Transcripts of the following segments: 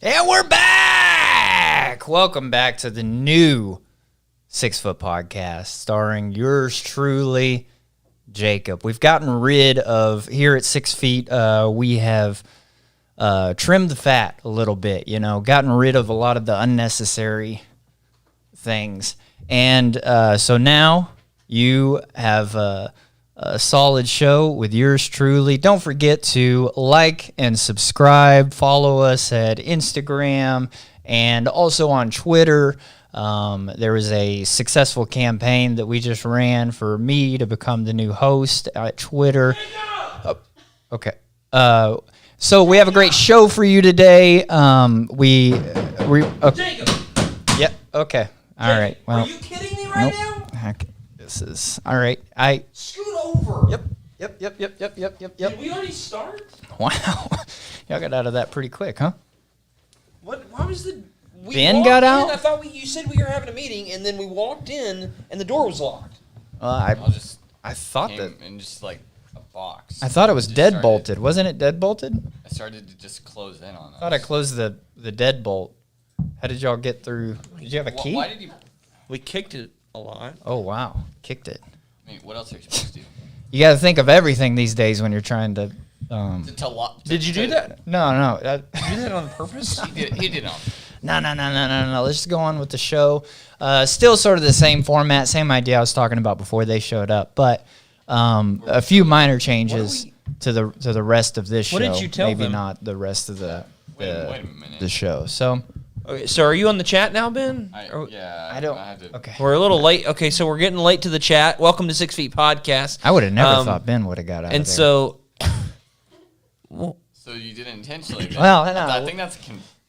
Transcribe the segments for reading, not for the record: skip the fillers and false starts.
And we're back! Welcome back to the new 6 Foot Podcast, starring yours truly, Jacob. We've gotten rid of, here at 6 feet, we have trimmed the fat a little bit, gotten rid of a lot of the unnecessary things. And so now you have a solid show with yours truly. Don't forget to like and subscribe. Follow us at Instagram and also on Twitter. There was a successful campaign that we just ran for me to become the new host at Twitter. Okay. So we have a great show for you today. Jacob! Yep. Okay. All right. Well, are you kidding me right now? Heck, this is all right. Scoot over. Yep. Did we already start? Wow. Y'all got out of that pretty quick, huh? What? Why was the Ben got out? I thought you said we were having a meeting, and then we walked in, and the door was locked. I thought that in just like a box. I thought it was Just dead started- bolted. Wasn't it dead bolted? I started to just close in on us. I thought I closed the dead bolt. How did y'all get through? Did you have a key? Why did you? We kicked it a lot. Oh wow, kicked it. I mean, what else are you supposed to do? You got to think of everything these days when you're trying to. Did you do that? No. Did you do that on purpose? He did not. No. Let's just go on with the show. Still sort of the same format, same idea I was talking about before they showed up, but a few minor changes to the rest of this show. What did you tell Maybe them? not the rest of the Wait a minute. the show. So Okay, so are you on the chat now, Ben? I Or- don't. I have to, Okay. We're a little late. Okay, so we're getting late to the chat. Welcome to 6 Feet Podcast. I would have never thought Ben would have got out. And of there. so, So you did it intentionally. Then. Well, no. I think that's.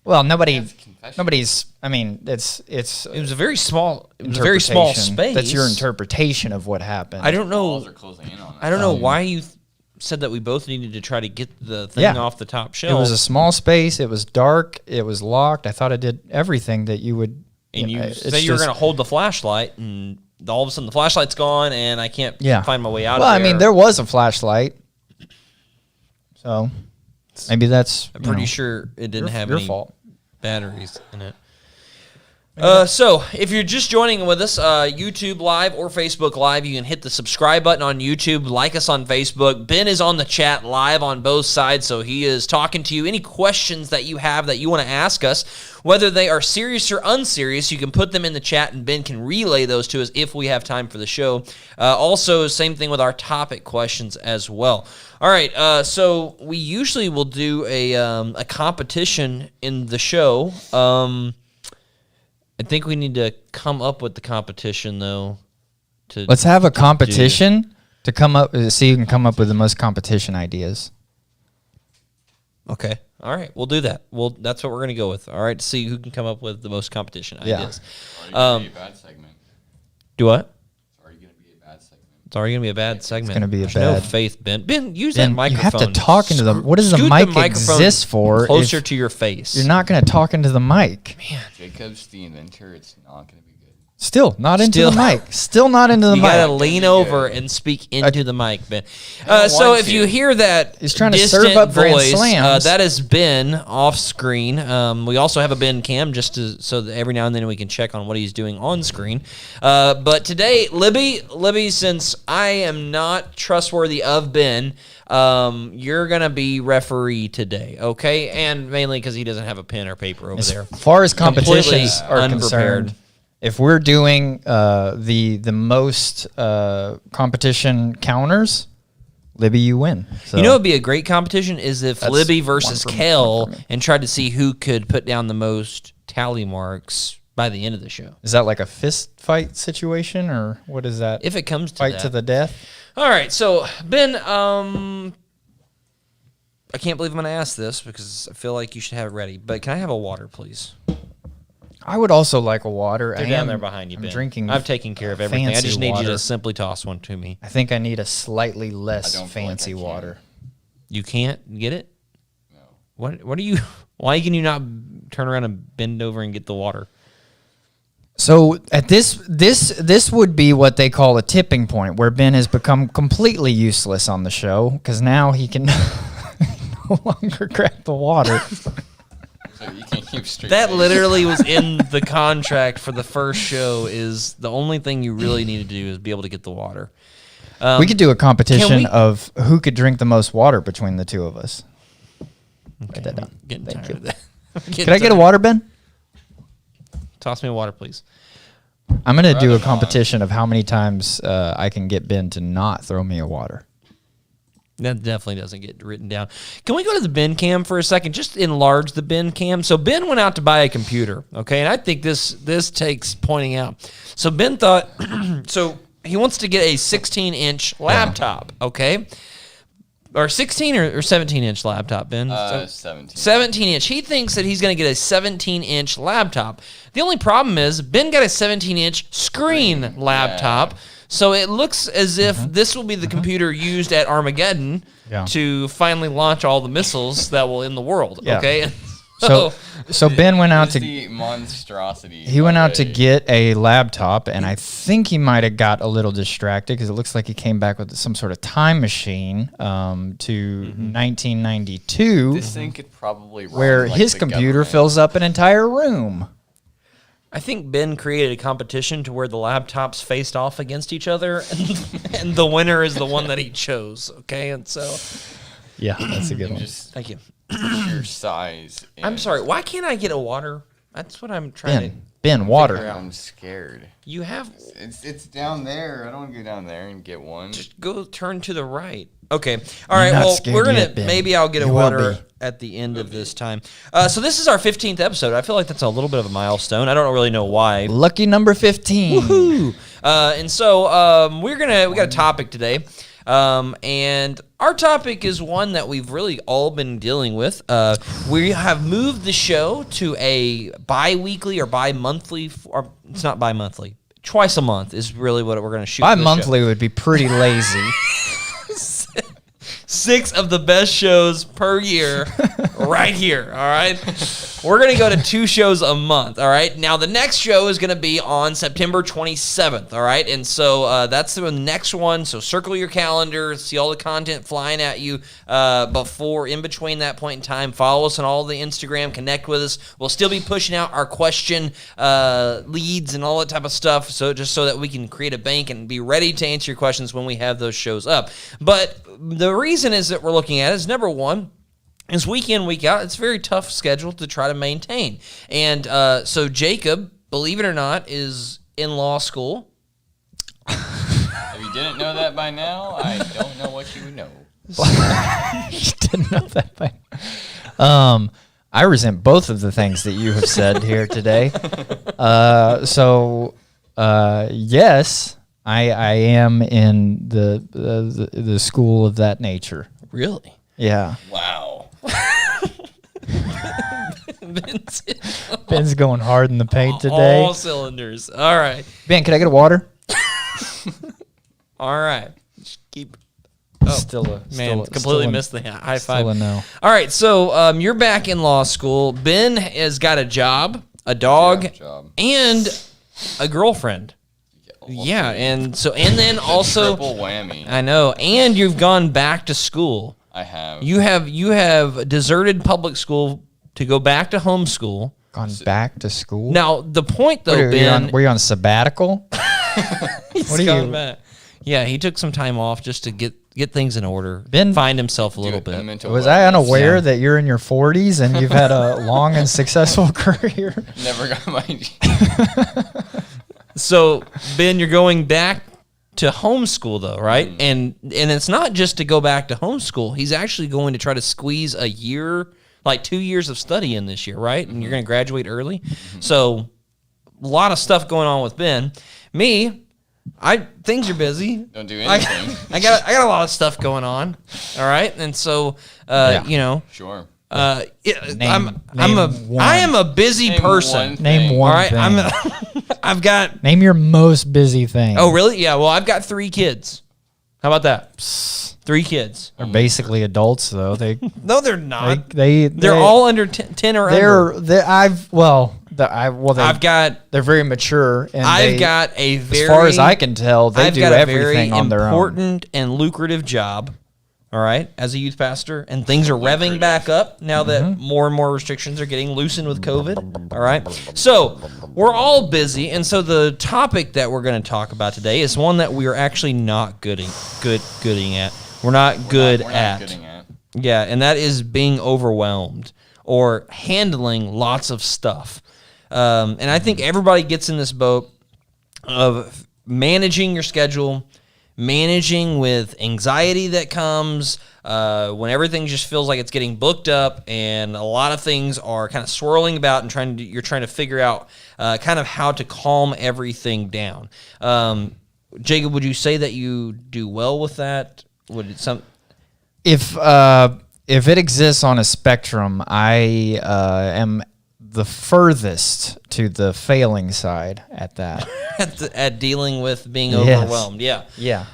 well, That's a confession. nobody's. I mean, it's it was a very small. It was a very small interpretation. space. That's your interpretation of what happened. I don't Walls know. are closing in on us. I don't know why you said that we both needed to try to get the thing Yeah. off the top It shelf. was a small space. It was dark. It was locked. I thought I did everything that you would. and you it's said you were just- going to hold the flashlight, and all of a sudden the flashlight's gone, and I can't Yeah. find my way out Well, of I there. mean, there was a flashlight, so maybe that's. I'm pretty sure it didn't have your any fault. batteries in it. So, if you're just joining with us, YouTube Live or Facebook Live, you can hit the subscribe button on YouTube, like us on Facebook. Ben is on the chat live on both sides, so he is talking to you. Any questions that you have that you want to ask us, whether they are serious or unserious, you can put them in the chat, and Ben can relay those to us if we have time for the show. Also, same thing with our topic questions as well. All right, so we usually will do a competition in the show. I think we need to come up with the competition, though. Let's have a competition to come up. See who can come up with the most competition ideas. Okay. All right. We'll do that. That's what we're going to go with. All right. To see who can come up with the most competition Yeah. ideas. It's already going to be a bad segment. Do what? It's already going to be a bad segment. It's already going to be a bad segment. gonna be a There's no bad- faith, Ben. Ben, use Ben, that microphone. you have to talk into the. What does the Scoot mic microphone exist for? Closer if to your face. You're not going to talk into the mic. Jacob's the inventor. It's not going to be good. Still not into Still- the mic. Still not into the You mic. gotta lean over and speak into the mic, Ben. don't So want if to. you hear that He's trying to distant serve up Grand voice, Slams. that is Ben off screen. We also have a Ben cam so that every now and then we can check on what he's doing on screen. But today, Libby, since I am not trustworthy of Ben, you're gonna be referee today, okay? And mainly because he doesn't have a pen or paper over there. As far as competitions Completely are unprepared. concerned, if we're doing the most competition counters, Libby, you win. So You know, it'd be a great competition is if That's Libby versus one for me, Kel one for me. and tried to see who could put down the most tally marks by the end of the show. is that like a fist fight situation, or what is that? If it comes to Fight that. to the death? All right, so Ben, I can't believe I'm going to ask this because I feel like you should have it ready. But can I have a water, please? I would also like a water. They're I down am- there behind you, I'm Ben. drinking. I've taken care of everything. I fancy just need you water. to simply toss one to me. I think I need a slightly less I don't feel like fancy I can. water. You can't get it? No. What are you? Why can you not turn around and bend over and get the water? So at this would be what they call a tipping point, where Ben has become completely useless on the show because now he can no longer grab the water. So you can't keep straight That face. literally was in the contract for the first show. Is the only thing you really need to do is be able to get the water. We could do a competition we- of who could drink the most water between the two of us. Write that down. I'm getting Thank tired you. of that. Could I get a water, Ben? Toss me a water, please. I'm going to do a Right on. competition of how many times I can get Ben to not throw me a water. That definitely doesn't get written down. Can we go to the Ben cam for a second? Just enlarge the Ben cam. So Ben went out to buy a computer, okay? And I think this takes pointing out. So Ben thought, so he wants to get a 16-inch laptop, okay? Or 16 or 17-inch laptop, Ben? 17. 17-inch. He thinks that he's going to get a 17-inch laptop. The only problem is Ben got a 17-inch screen laptop. So it looks as if this will be the computer used at Armageddon Yeah. to finally launch all the missiles that will end the world. Yeah. Okay. So Ben went out It's to the monstrosity. he went of out to a- get a laptop, and I think he might have got a little distracted because it looks like he came back with some sort of time machine to 1992, This thing could probably run where like his the computer government. fills up an entire room. I think Ben created a competition to where the laptops faced off against each other, and the winner is the one that he chose. Okay, and so Yeah, that's a good one. Just thank you. your size. I'm and- sorry. Why can't I get a water? That's what I'm trying to. Ben, water. I'm scared. You have It's down there. I don't want to go down there and get one. just go turn to the right. Okay. All right. not Well, scared we're gonna yet, Ben. maybe I'll get a You will water be. at the end of this time. So this is our 15th episode. I feel like that's a little bit of a milestone. I don't really know why. Lucky number 15. Woo! And so we got a topic today, and our topic is one that we've really all been dealing with. We have moved the show to a bi-weekly or bi-monthly, or it's not bi-monthly. Twice a month is really what we're going to shoot. for the show. Bi-monthly would be pretty lazy. 6 of the best shows per year right here, all right? We're going to go to 2 shows a month, all right? Now, the next show is going to be on September 27th, all right? And so that's the next one. So circle your calendar, see all the content flying at you before, in between that point in time. Follow us on all the Instagram, connect with us. We'll still be pushing out our question leads and all that type of stuff, so just so that we can create a bank and be ready to answer your questions when we have those shows up. But the reason is that we're looking at is, number one, is week in, week out. It's a very tough schedule to try to maintain. And so Jacob, believe it or not, is in law school. If you didn't know that by now, I don't know what you would know. Didn't know that by I resent both of the things that you have said here today. Yes, I am in the school of that nature. Really? Yeah. Wow. Ben's going hard in the paint today. All cylinders. All right. Ben, can I get a water? All right. Just keep. Still a Completely missed the high five. Still a no. All right, so you're back in law school. Ben has got a job, a dog, Job. and a girlfriend. Yeah, and then also, Triple whammy. I know, and you've gone back to school. I have. You have deserted public school to go back to homeschool. Gone back to school. Now the point though, What are you Ben, on, were you on sabbatical? he's what are gone you- back. Yeah, he took some time off just to get things in order, Ben- find himself a little The bit. mental Was I wellness. unaware that you're in your 40s and you've had a long and successful career? Never got my. So, Ben, you're going back to homeschool, though, right? And it's not just to go back to homeschool. He's actually going to try to squeeze a year, like 2 years of study in this year, right? And you're going to graduate early. So, a lot of stuff going on with Ben. Me, things are busy. Don't do anything. I got a lot of stuff going on. All right, and so you know, Sure. I Name am a busy Name person. one Name thing. one All right, thing. I've got. Name your most busy thing. Oh, really? Yeah. Well, I've got 3 kids. How about that? 3 kids. They're basically adults, though. No, they're not. They're all under 10 or under. I've got they're very mature. And I've got a very as far as I can tell, they I've do got a everything very on their own. important and lucrative job. all right, as a youth pastor, and things are revving back up now that more and more restrictions are getting loosened with COVID, all right? So we're all busy, and so the topic that we're going to talk about today is one that we are actually not gooding at. We're not good at. Yeah, and that is being overwhelmed or handling lots of stuff. And I think everybody gets in this boat of managing your schedule, managing with anxiety that comes when everything just feels like it's getting booked up and a lot of things are kind of swirling about and you're trying to figure out kind of how to calm everything down. Jacob, would you say that you do well with that? If it exists on a spectrum, I am the furthest to the failing side at that. at dealing with being overwhelmed. Yeah. Yeah.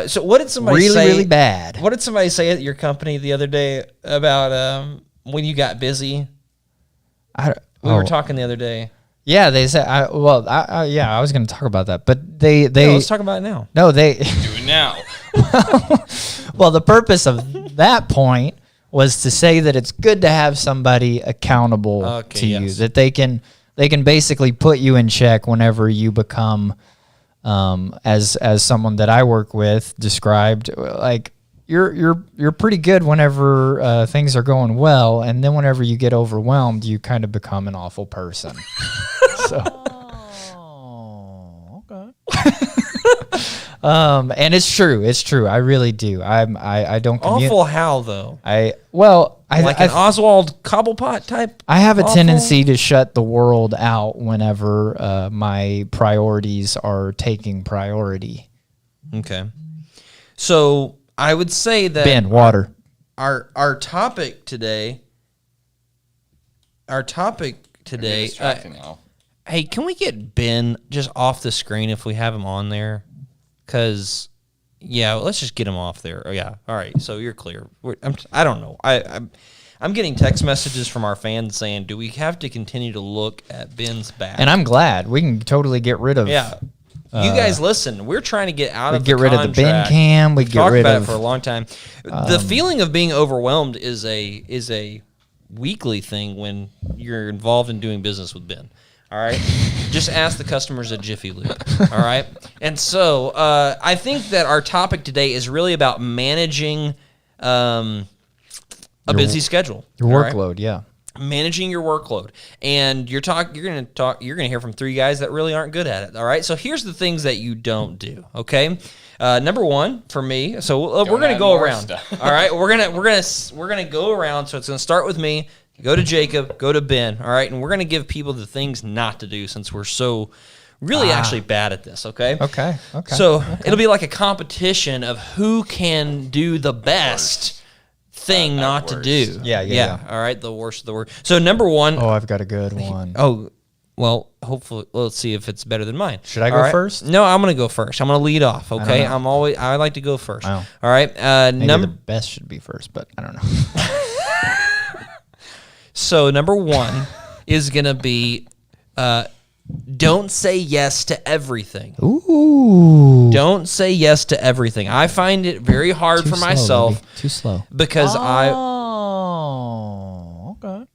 So what did somebody say? Really bad. What did somebody say at your company the other day about when you got busy? We were talking the other day. Yeah, they said. I was going to talk about that, but they. Let's talk about it now. No, they Do it now. Well, the purpose of that point was to say that it's good to have somebody accountable to you, that they can basically put you in check whenever you become, as someone that I work with described, like you're pretty good whenever things are going well, and then whenever you get overwhelmed, you kind of become an awful person. So. Okay. And it's true. I really do. I don't. Awful how though? An Oswald Cobblepot type. I have a awful? tendency to shut the world out whenever my priorities are taking priority. Okay. So I would say that Ben, water. Our topic today. Distracting now. Hey, can we get Ben just off the screen if we have him on there? Because, yeah, let's just get him off there. Oh, yeah. All right. So you're clear. I don't know. I'm getting text messages from our fans saying, do we have to continue to look at Ben's back? And I'm glad. We can totally get rid of. Yeah. You guys listen. We're trying to get out of the get rid of the Ben contract. cam. We We've get talked rid about of it for a long time. The feeling of being overwhelmed is a weekly thing when you're involved in doing business with Ben. All right, just ask the customers at Jiffy Lube. All right, and so I think that our topic today is really about managing a busy schedule. Your all right? workload, yeah. Managing your workload, and you're gonna hear from three guys that really aren't good at it. All right, so here's the things that you don't do. Okay, number one for me. So we're gonna go around. All right, we're gonna go around. So it's gonna start with me. Go to Jacob, go to Ben, all right? And we're going to give people the things not to do since we're so really actually bad at this, okay? Okay. So it'll be like a competition of who can do the best thing not to do. Yeah. All right, the worst of the worst. So number one. Oh, I've got a good one. Oh, well, hopefully, let's see if it's better than mine. Should I go first? No, I'm going to go first. I'm going to lead off, okay? I like to go first. Oh. All right. Maybe the best should be first, but I don't know. So number one is going to be don't say yes to everything. Ooh. Don't say yes to everything. I find it very hard for myself. Too slow. Because okay.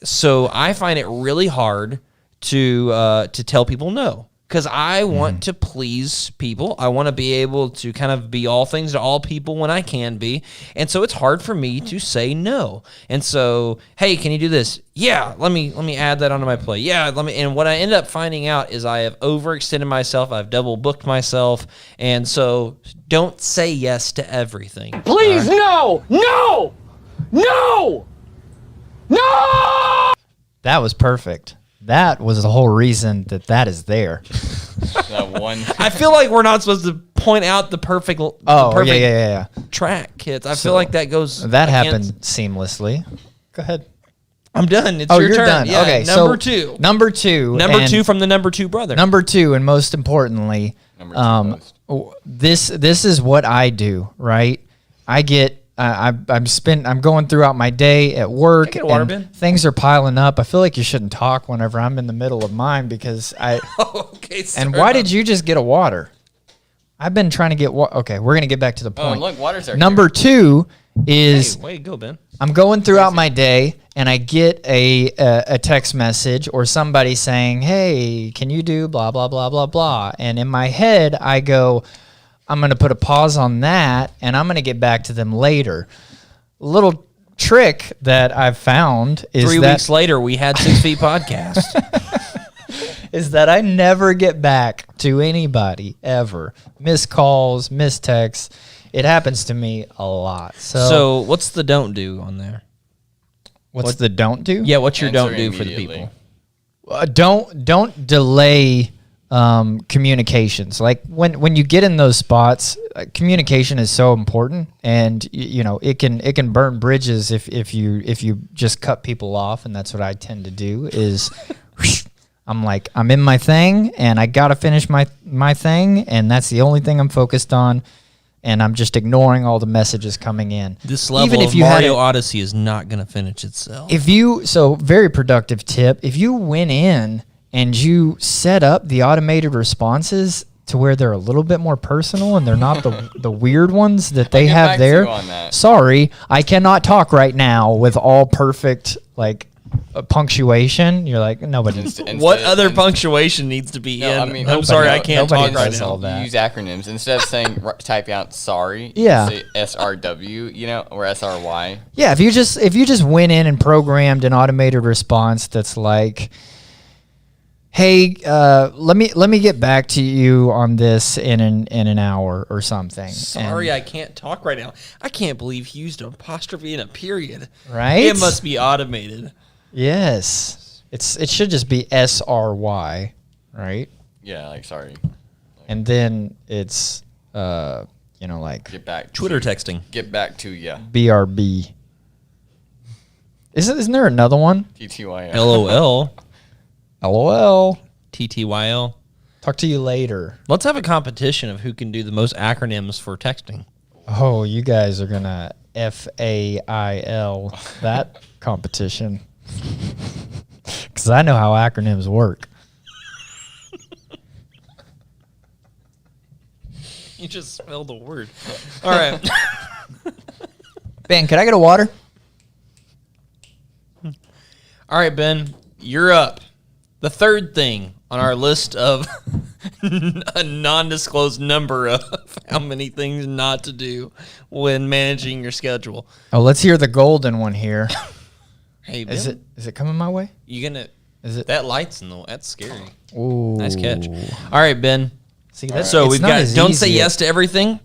So I find it really hard to tell people no. Because I want to please people. I want to be able to kind of be all things to all people when I can be. And so it's hard for me to say no. And so, hey, can you do this? Yeah, let me add that onto my plate. Yeah, and what I end up finding out is I have overextended myself. I've double booked myself. And so don't say yes to everything. Please, no! No! No! No! That was perfect. That was the whole reason that is there. That one. I feel like we're not supposed to point out the perfect. Yeah. Track, kids. I feel like that goes. That happened seamlessly. Go ahead. I'm done. It's Oh, your you're turn. done. Yeah, Okay, number so two. Number two. Number and two from the number two brother. Number two, and most importantly, Number two this is what I do. Right, I get. I'm going throughout my day at work, Can I get a water and bin? things are piling up. I feel like you shouldn't talk whenever I'm in the middle of mine because I. Okay. And why did you just get a water? I've been trying to get okay, we're going to get back to the Oh, point. look, water's there. Number 2 is Hey, way to go, Ben. I'm going throughout my day and I get a text message or somebody saying, "Hey, can you do blah blah blah blah blah?" And in my head, I go, "I'm going to put a pause on that and I'm going to get back to them later." Little trick that I've found is 3 that weeks later, we had 6 Feet Podcast. is that I never get back to anybody ever. Missed calls, missed texts. It happens to me a lot. So what's the don't do on there? What's the don't do? Yeah, what's your don't Answer do for the immediately. people? Don't delay communications. Like when you get in those spots, communication is so important, and you know it can burn bridges if you just cut people off, and that's what I tend to do. Is I'm in my thing, and I gotta finish my thing, and that's the only thing I'm focused on. And I'm just ignoring all the messages coming in. This level Even of if you had Mario it- Odyssey is not going to finish itself. very productive tip. If you went in and you set up the automated responses to where they're a little bit more personal and they're not the weird ones that they get have back to there. you on that. Sorry, I cannot talk right now with all perfect punctuation. You're like nobody. What other punctuation needs to be No, in? I mean, I'm sorry, I can't nobody talk right does now. all that. Use acronyms instead of saying typing out sorry. Yeah. Say SRW, or SRY. Yeah, if you just went in and programmed an automated response that's like, "Hey, let me get back to you on this in an hour or something." Sorry, And- I can't talk right now. I can't believe he used an apostrophe and a period. Right? It must be automated. Yes, it should just be SRY, right? Yeah, like sorry. And then it's Get back. Twitter to, texting. Get back to ya. BRB. Isn't there another one? TTYL. LOL. LOL. TTYL. Talk to you later. Let's have a competition of who can do the most acronyms for texting. Oh, you guys are gonna FAIL that competition. Because I know how acronyms work. You just spelled the word. All right. Ben, could I get a water? All right, Ben, you're up. The third thing on our list of a non-disclosed number of how many things not to do when managing your schedule. Oh, let's hear the golden one here. Hey, Ben, Is it coming my way? you gonna? Is it? That light's in the. That's scary. Ooh. Nice catch. All right, Ben. See, that's, So it's we've not got as don't say easy. yes to everything.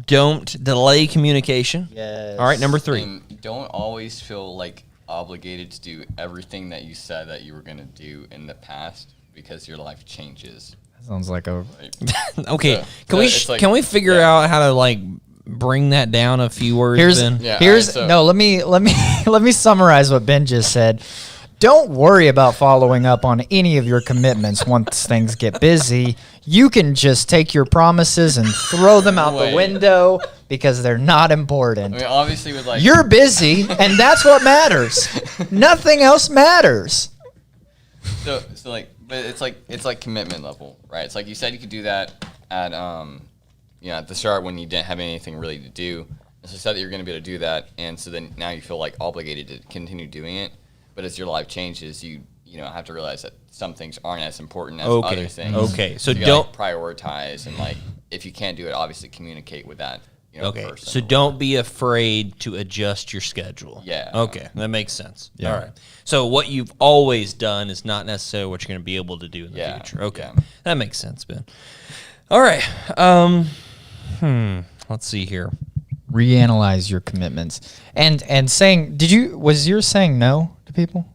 Don't delay communication. Yes. All right, number 3. And don't always feel obligated to do everything that you said that you were gonna do in the past because your life changes. Sounds like a. Right? Okay, So it's can we figure out how to bring that down a few words? Here's Ben? Yeah, here's alright, so- no. Let me let me summarize what Ben just said. Don't worry about following up on any of your commitments once things get busy. You can just take your promises and throw them out the Wait. window because they're not important. I mean, obviously with You're busy, and that's what matters. Nothing else matters. but it's like commitment level, right? It's like you said you could do that at at the start when you didn't have anything really to do. And so you said that you're going to be able to do that, and so then now you feel obligated to continue doing it. But as your life changes, you have to realize that some things aren't as important as Okay. other things. Okay. So you gotta, don't- prioritize, and if you can't do it, obviously communicate with that Okay, person. so don't be afraid to adjust your schedule. Yeah. Okay, that makes sense. Yeah. All right. So what you've always done is not necessarily what you're going to be able to do in the Yeah, future. Okay, yeah. that makes sense, Ben. All right. Let's see here. Reanalyze your commitments and saying. Was yours saying no to people?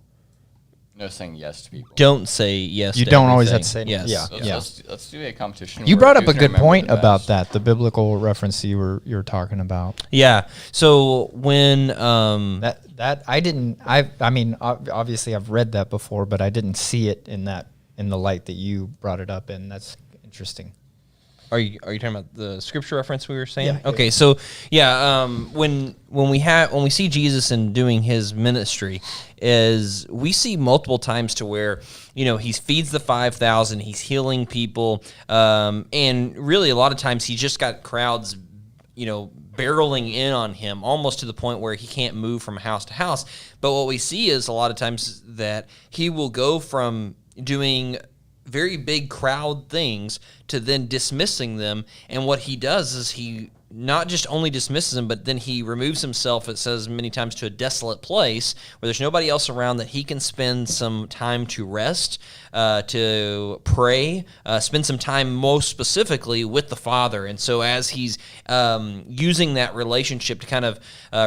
No saying yes to people. Don't say yes. You to don't always everything. have to say yes. yeah. Let's, let's do a competition. You where brought up who a can good remember point the about best. that, the biblical reference you were talking about. Yeah. So when That I didn't. I mean, obviously I've read that before, but I didn't see it in the light that you brought it up in. That's interesting. Are you talking about the scripture reference we were saying? Yeah. Okay, so when we see Jesus and doing his ministry, is we see multiple times to where he feeds the 5,000, he's healing people, and really a lot of times he's just got crowds, barreling in on him almost to the point where he can't move from house to house. But what we see is a lot of times that he will go from doing very big crowd things to then dismissing them. And what he does is he not just only dismisses them, but then he removes himself, it says many times, to a desolate place where there's nobody else around, that he can spend some time to rest, to pray, spend some time most specifically with the Father. And so as he's using that relationship to kind of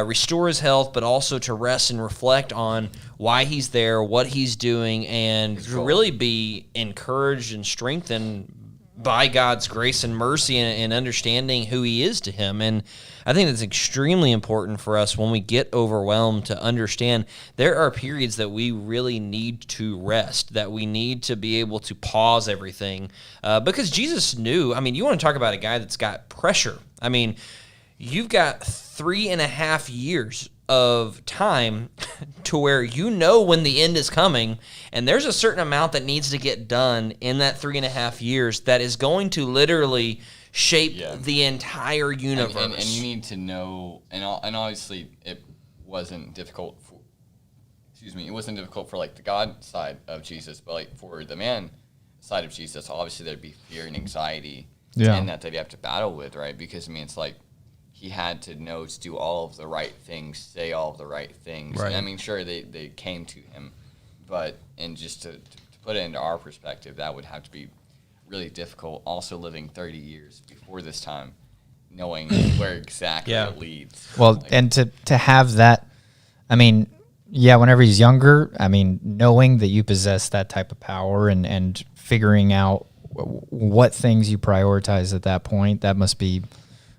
restore his health, but also to rest and reflect on why he's there, what he's doing, and to really be encouraged and strengthened by God's grace and mercy and understanding who he is to him. And I think that's extremely important for us when we get overwhelmed, to understand there are periods that we really need to rest, that we need to be able to pause everything. Because Jesus knew, you want to talk about a guy that's got pressure. You've got 3.5 years of time to where when the end is coming, and there's a certain amount that needs to get done in that 3.5 years that is going to literally shape the entire universe. And you need to know, and obviously it wasn't difficult for, it wasn't difficult for like the God side of Jesus, but like for the man side of Jesus, obviously there'd be fear and anxiety and that they'd have to battle with, right? Because it's like, he had to know to do all of the right things, say all of the right things. Right. And sure, they came to him, but just to put it into our perspective, that would have to be really difficult. Also living 30 years before this time, knowing where exactly it leads. Well, and to have that, whenever he's younger, knowing that you possess that type of power and figuring out what things you prioritize at that point, that must be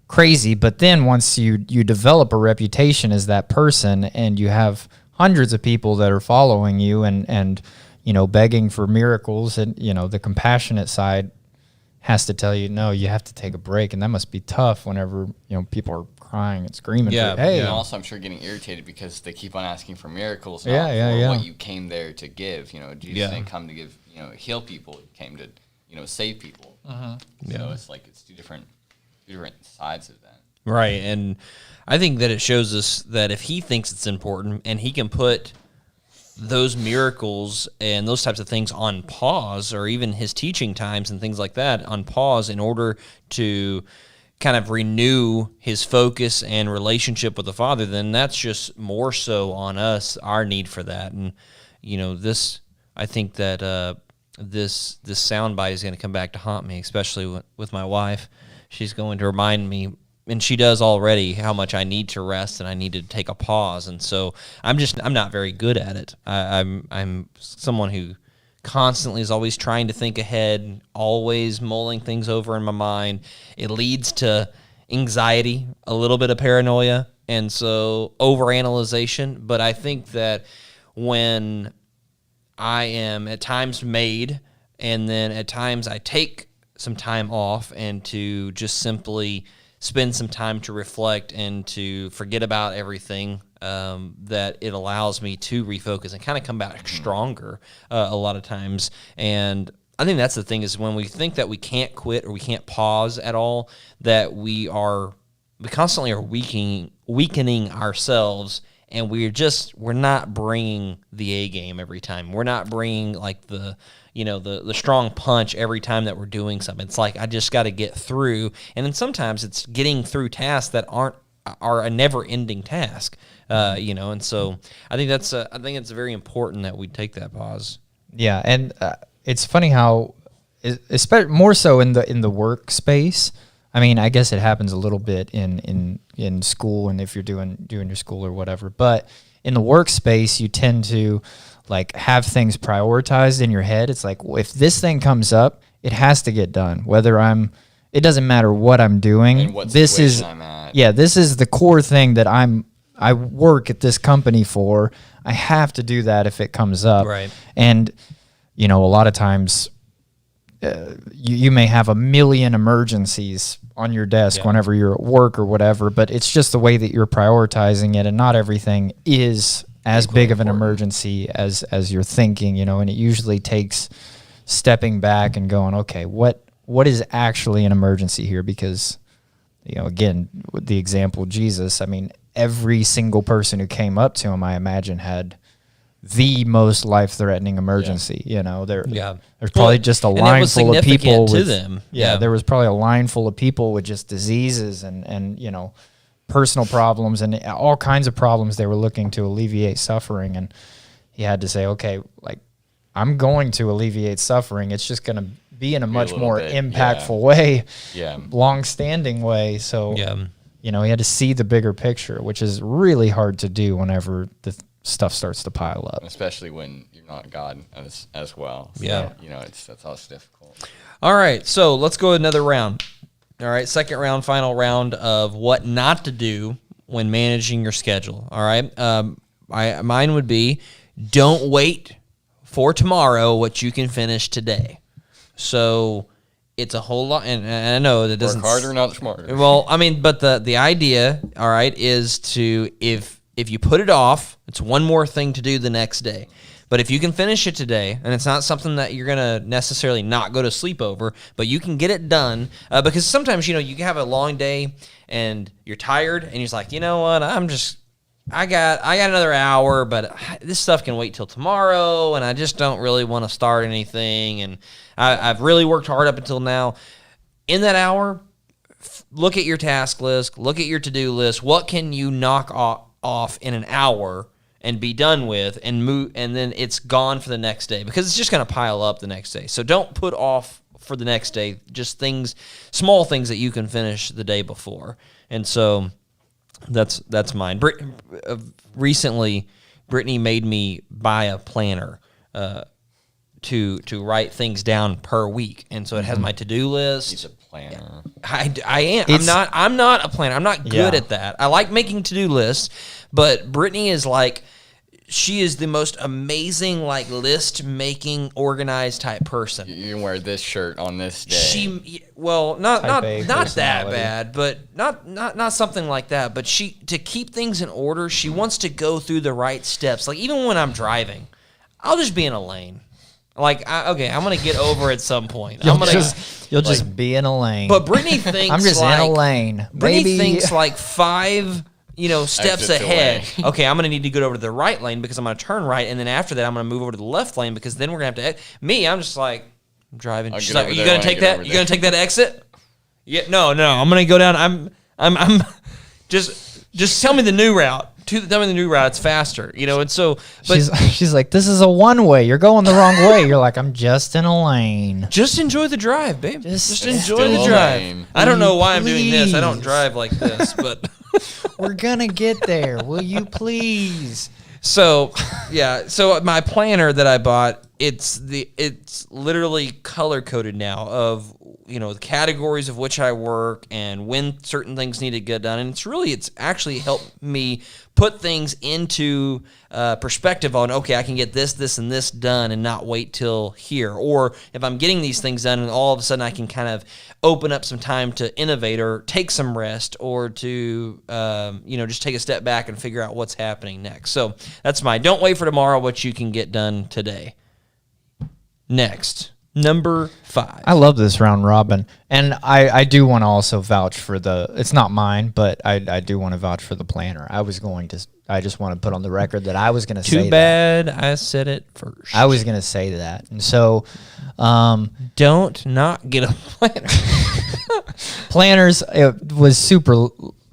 crazy. But then once you develop a reputation as that person, and you have hundreds of people that are following you and begging for miracles, and the compassionate side has to tell you, no, you have to take a break. And that must be tough whenever people are crying and screaming for, hey. And also I'm sure getting irritated because they keep on asking for miracles, not what you came there to give. Jesus didn't come to give, heal people. He came to save people. So it's like it's two different sides of that. Right. And I think that it shows us that if he thinks it's important and he can put those miracles and those types of things on pause, or even his teaching times and things like that on pause, in order to kind of renew his focus and relationship with the Father, then that's just more so on us, our need for that. And, I think that this soundbite is going to come back to haunt me, especially with my wife. She's going to remind me, and she does already, how much I need to rest and I need to take a pause. And so I'm not very good at it. I'm someone who constantly is always trying to think ahead, always mulling things over in my mind. It leads to anxiety, a little bit of paranoia, and so overanalyzation. But I think that when I am at times made, and then at times I take some time off and to just simply spend some time to reflect and to forget about everything, that it allows me to refocus and kind of come back stronger a lot of times. And I think that's the thing, is when we think that we can't quit or we can't pause at all, that we constantly are weakening ourselves, and we're not bringing the A game every time. We're not bringing like the strong punch every time that we're doing something. It's like, I just got to get through. And then sometimes it's getting through tasks that are a never-ending task, and so I think it's very important that we take that pause. Yeah, and it's funny how, especially more so in the workspace. I guess it happens a little bit in school, and if you're doing your school or whatever. But in the workspace, you tend to like have things prioritized in your head. It's like, well, if this thing comes up, it has to get done. It doesn't matter what I'm doing. And what situation I'm at. Yeah, this is the core thing that I work at this company for. I have to do that if it comes up. Right. And a lot of times, you may have a million emergencies on your desk whenever you're at work or whatever, but it's just the way that you're prioritizing it, and not everything is as big of an emergency as you're thinking, and it usually takes stepping back and going, okay, what is actually an emergency here? Because, again, with the example of Jesus, I mean, every single person who came up to him, I imagine, had the most life-threatening emergency. There's probably just a line full of people to with them. There was probably a line full of people with just diseases and personal problems and all kinds of problems they were looking to alleviate suffering. And he had to say, okay, like, I'm going to alleviate suffering. It's just going to be in a much more impactful way, long-standing way. So, he had to see the bigger picture, which is really hard to do whenever the stuff starts to pile up. Especially when you're not God as well. So, that's also difficult. All right, so let's go another round. All right, second round, final round of what not to do when managing your schedule. All right, mine would be don't wait for tomorrow what you can finish today. So it's a whole lot, and I know that doesn't work harder, not smarter. Well, I mean, but the idea, all right, is to if you put it off, it's one more thing to do the next day. But if you can finish it today, and it's not something that you're going to necessarily not go to sleep over, but you can get it done, because sometimes, you have a long day and you're tired and you're just like, you know what, I got another hour, but this stuff can wait till tomorrow, and I just don't really want to start anything, and I've really worked hard up until now. In that hour, look at your task list, look at your to-do list. What can you knock off in an hour and be done with, and move, and then it's gone for the next day, because it's just going to pile up the next day. So don't put off for the next day, just small things that you can finish the day before. And so that's mine. Recently, Brittany made me buy a planner to write things down per week, and so it has my to-do list. He's a planner. I am. I'm not a planner. I'm not good at that. I like making to-do lists, but Brittany is like, she is the most amazing, like, list making, organized type person. You can wear this shirt on this day. Not that bad, but not something like that. But to keep things in order, she wants to go through the right steps. Like, even when I'm driving, I'll just be in a lane. Like, I'm going to get over at some point. You'll just be in a lane. But Brittany thinks I'm just in a lane. Brittany thinks like 5 steps ahead. Away. Okay, I'm going to need to go over to the right lane because I'm going to turn right, and then after that, I'm going to move over to the left lane because then we're going to have to. I'm just like, I'm driving. She's like, are you going to take that? You going to take that exit? Yeah, no. I'm going to go down. I'm just tell me the new route. Tell me the new route. It's faster, and so. But she's like, this is a one-way. You're going the wrong way. You're like, I'm just in a lane. Just enjoy the drive, babe. Just enjoy the a drive. lane. I don't know why I'm doing this. I don't drive like this, but. We're gonna get there. Will you please? So my planner that I bought, it's literally color coded now of the categories of which I work and when certain things need to get done, and it's actually helped me put things into perspective on, okay, I can get this, and this done and not wait till here. Or if I'm getting these things done and all of a sudden I can kind of open up some time to innovate or take some rest or to, just take a step back and figure out what's happening next. So that's don't wait for tomorrow what you can get done today. Next. Number 5. I love this round robin, and I do want to also vouch for it's not mine, but I do want to vouch for the planner. I just want to put on the record that I was going to say that. Too bad I said it first. I was going to say that, and so don't not get a planner. Planners, it was super.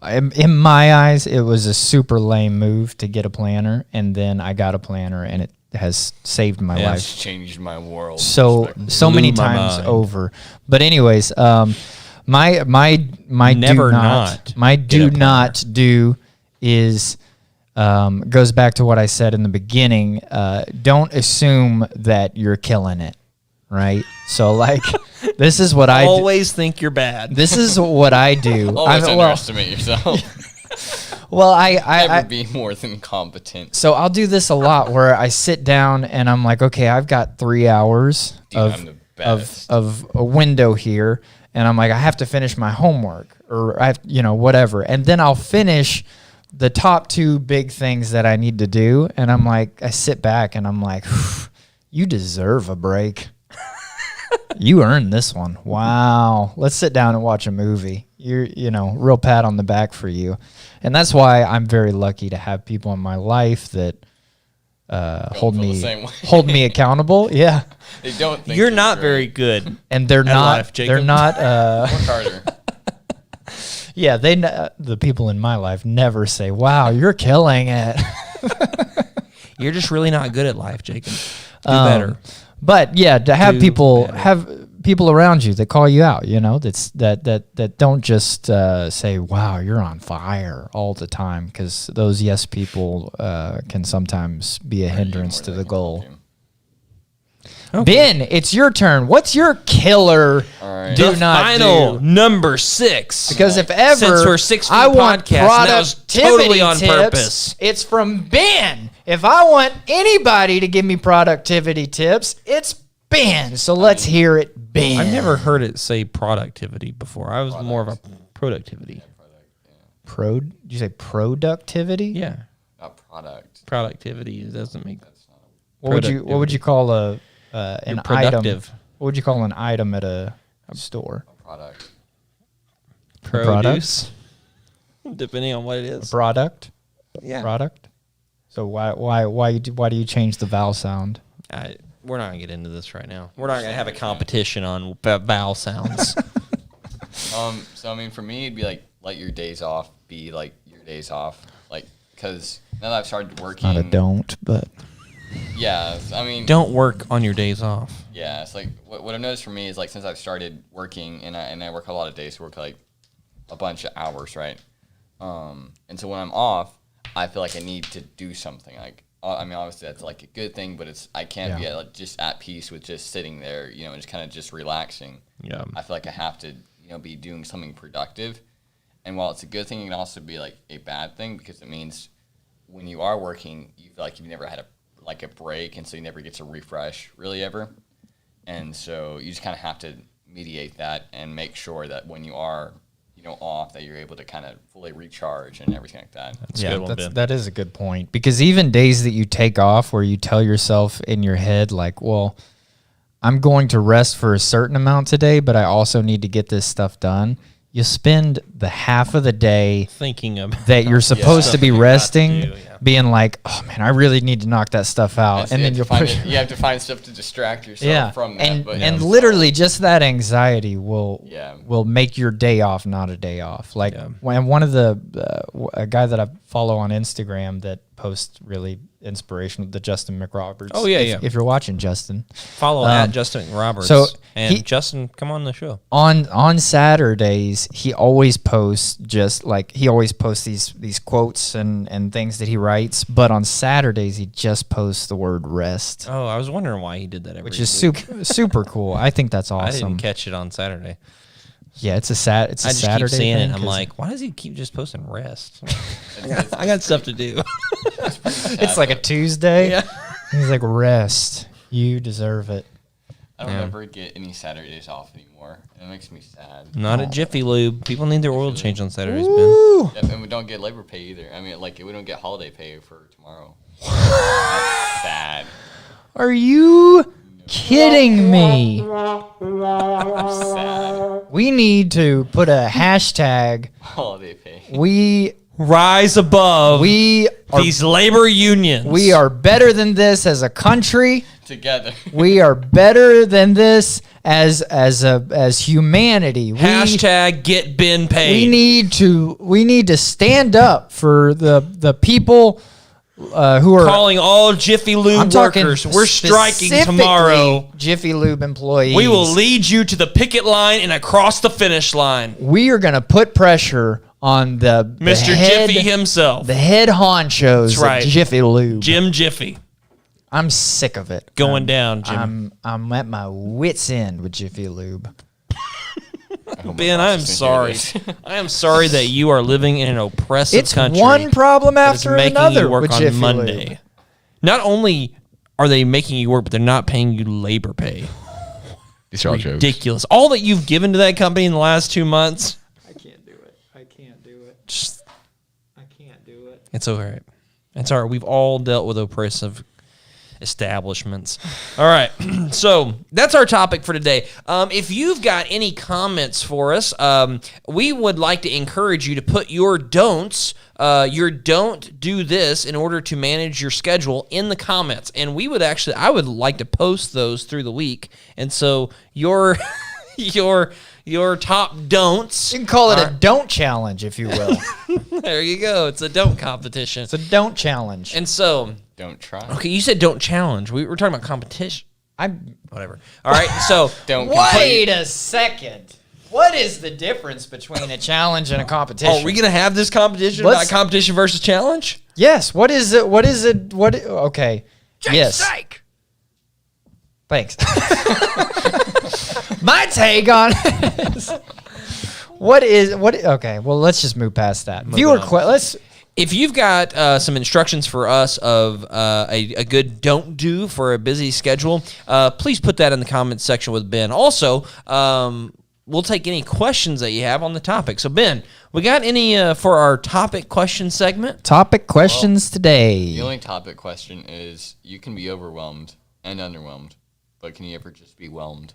In my eyes, it was a super lame move to get a planner, and then I got a planner, and it has saved my life. It's changed my world. So many times over. But anyways, my do not do is goes back to what I said in the beginning. Don't assume that you're killing it, right? So like, this is what I always think you're bad. This is what I do. Always underestimate yourself. Well, I never be more than competent. So I'll do this a lot where I sit down and I'm like, okay, I've got 3 hours Dude, I'm the baddest. of a window here, and I'm like, I have to finish my homework, or I have, whatever, and then I'll finish the top 2 big things that I need to do, and I'm like, I sit back and I'm like, you deserve a break. You earned this one. Wow. Let's sit down and watch a movie. You're, real pat on the back for you. And that's why I'm very lucky to have people in my life that hold feel the same way. me accountable. Yeah. They don't think You're not very good. And they're not, life, Jacob. they're not, Work harder. yeah, the people in my life never say, wow, you're killing it. You're just really not good at life, Jacob. Do better. But yeah, to have Do people better. around you that call you out, that don't just say, "Wow, you're on fire" all the time, because those yes people can sometimes be a hindrance to the goal. Ben, it's your turn. What's your killer? All right. Do The not final do? number 6. Because if ever Since we're 6 feet I want podcast, and that was productivity totally on tips, purpose. it's from Ben. If I want anybody to give me productivity tips, it's Ben. So let's hear it, Ben. I've never heard it say productivity before. I was more of a productivity. Did you say productivity? Yeah. Not product. Productivity doesn't make What would you call an You're item? productive. What would you call an item at a store? Product. produce, depending on what it is. Product. Yeah. Product. So why do you change the vowel sound? We're not gonna get into this right now. We're not gonna have a competition on vowel sounds. So I mean, for me, it'd be like, let your days off be like your days off, like, because now that I've started working. Not a don't, but Yeah, I mean. Don't work on your days off. Yeah, it's like what I've noticed for me is like since I've started working and I work a lot of days, work like a bunch of hours, right? And so when I'm off, I feel like I need to do something. Like, I mean, obviously that's like a good thing, but I can't be just at peace with just sitting there, and just kind of just relaxing. Yeah. I feel like I have to, be doing something productive. And while it's a good thing, it can also be like a bad thing because it means when you are working, you feel like you've never had a break, and so you never get to refresh really ever. And so you just kind of have to mediate that and make sure that when you are, off, that you're able to kind of fully recharge and everything like that. That is a good point, because even days that you take off where you tell yourself in your head, like, well, I'm going to rest for a certain amount today, but I also need to get this stuff done. You spend the half of the day Thinking about that you're supposed to be you got to resting, do, being like, oh man, I really need to knock that stuff out. So And you then have you'll to find push. you have to find stuff to distract yourself from that. And literally just that anxiety will Yeah. will make your day off not a day off. Like when one of a guy that I follow on Instagram that posts really inspirational, the Justin McRoberts. Oh, yeah, If you're watching, Justin, follow at Justin Roberts. so and Justin, come on the show. on Saturdays he always posts these quotes and things that he writes, but on Saturdays he just posts the word rest. Oh, I was wondering why he did that every Which is week. super cool. I think that's I awesome. didn't catch it on Saturday. Yeah, it's a I just Saturday keep seeing thing, it. I'm 'cause like, why does he keep just posting rest? I got stuff to do. it's like a Tuesday. Yeah. He's like, rest. You deserve it. I don't ever get any Saturdays off anymore. It makes me sad. Not at Jiffy Lube. People need their oil change on Saturdays, Ben. Ooh. Yep, and we don't get labor pay either. I mean, like, we don't get holiday pay for tomorrow. That's sad. Are you kidding me? Sad. We need to put a hashtag. Holiday pay. We Rise above are these labor unions. we are better than this as a country. Together. We are better than this as humanity. Hashtag get Ben paid. We need to stand up for the people who are calling all Jiffy Lube I'm talking workers. We're striking specifically tomorrow. Jiffy Lube employees. We will lead you to the picket line and across the finish line. We are going to put pressure on the Mr. head, Jiffy himself. the head honchos That's right. at Jiffy Lube. Jim Jiffy. I'm sick of it. Going down, Jim. I'm at my wit's end with Jiffy Lube. Ben, I am sorry. I am sorry that you are living in an oppressive It's country. one problem that is after making another you work with on Jiffy Monday. Lube. Not only are they making you work, but they're not paying you labor pay. These are all jokes. Ridiculous. All that you've given to that company in the last 2 months. I can't do it. I can't do it. Just, I can't do it. it's all right. It's all right. We've all dealt with oppressive establishments. All right. So that's our topic for today. If you've got any comments for us, we would like to encourage you to put your don'ts, your don't do this in order to manage your schedule in the comments. And we would actually, I would like to post those through the week. And so your top don'ts. You can call it a don't challenge, if you will. There you go. It's a don't competition. It's a don't challenge. And so, Don't try. okay, you said don't challenge. We were talking about competition. I'm. Whatever. All right. So, Don't Wait a second. What is the difference between a challenge and a competition? are we going to have this competition Let's- about competition versus challenge? Yes. What is it? What is it? What? Okay. Yes. Thanks. My take on what is what? Okay. Well, let's just move past that. Viewer, let's. If you've got some instructions for us of a good don't do for a busy schedule, please put that in the comments section with Ben. Also, we'll take any questions that you have on the topic. So, Ben, we got any for our topic question segment? Topic questions today. The only topic question is you can be overwhelmed and underwhelmed, but can you ever just be whelmed?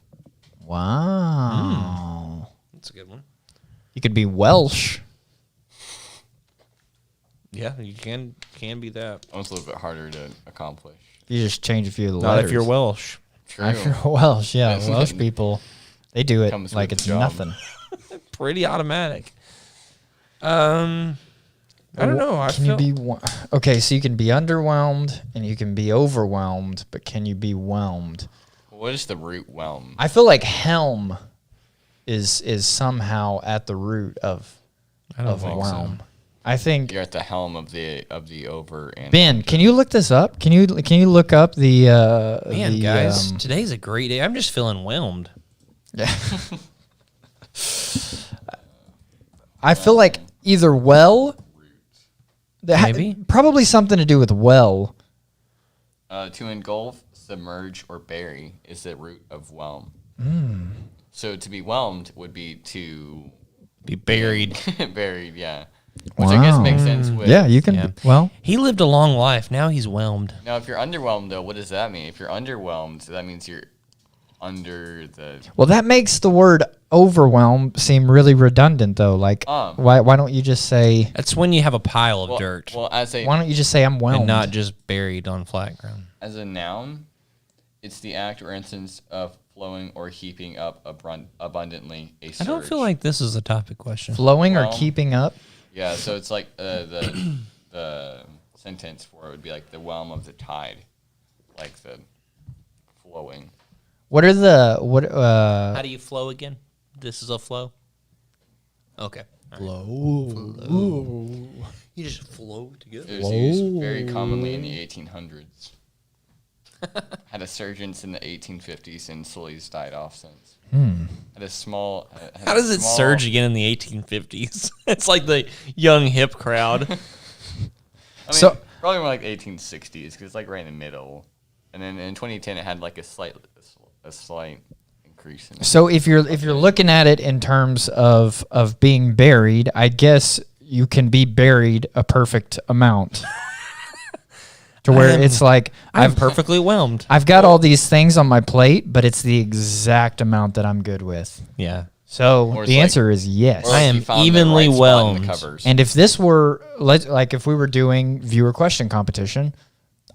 Wow. That's a good one. You could be Welsh. Yeah, you can be that. Almost a little bit harder to accomplish. You just change a few of the Not letters. if you're Welsh. True. If you're Welsh, yeah. Welsh people, they do it Comes like with it's the job. nothing. Pretty automatic. I don't know. Can you be okay? So you can be underwhelmed and you can be overwhelmed, but can you be whelmed? What is the root whelm? I feel like helm is somehow at the root of think so. whelm. I think You're at the helm of the over and Ben, can you look this up? Can you look up the Man, the, guys, today's a great day. I'm just feeling whelmed. I feel like either Maybe. probably something to do with well. to engulf, submerge, or bury is the root of whelm. So to be whelmed would be to Be buried. buried, yeah. Which I guess makes sense with Yeah, you can. Yeah. Well, He lived a long life. Now he's whelmed. Now if you're underwhelmed though, what does that mean? If you're underwhelmed, that means you're under the that makes the word overwhelm seem really redundant, though. Like, why don't you just say? That's when you have a pile of dirt Well, Why don't you just say I'm whelmed? and not just buried on flat ground. as a noun, it's the act or instance of flowing or heaping up abundantly a surge. I don't feel like this is a topic question. flowing or Well, keeping up. Yeah, so it's like the sentence for it would be like the whelm of the tide, like the flowing. What are the what? How do you flow again? This is a flow. Okay. Flow. You just flow together. It was used very commonly in the 1800s. Had a surgence in the 1850s and slowly has died off since. Had a small. How does it surge again in the 1850s? It's like the young hip crowd. I mean, So- probably more like 1860s because it's like right in the middle, and then in 2010 it had like a slight increase. In So if you're looking at it in terms of being buried, I guess you can be buried a perfect amount. To where it's like I'm perfectly whelmed. I've got all these things on my plate, but it's the exact amount that I'm good with. Yeah. So Or it's the like- answer is yes. or like I am you found the evenly right spot in the whelmed. covers. And if this were like if we were doing viewer question competition,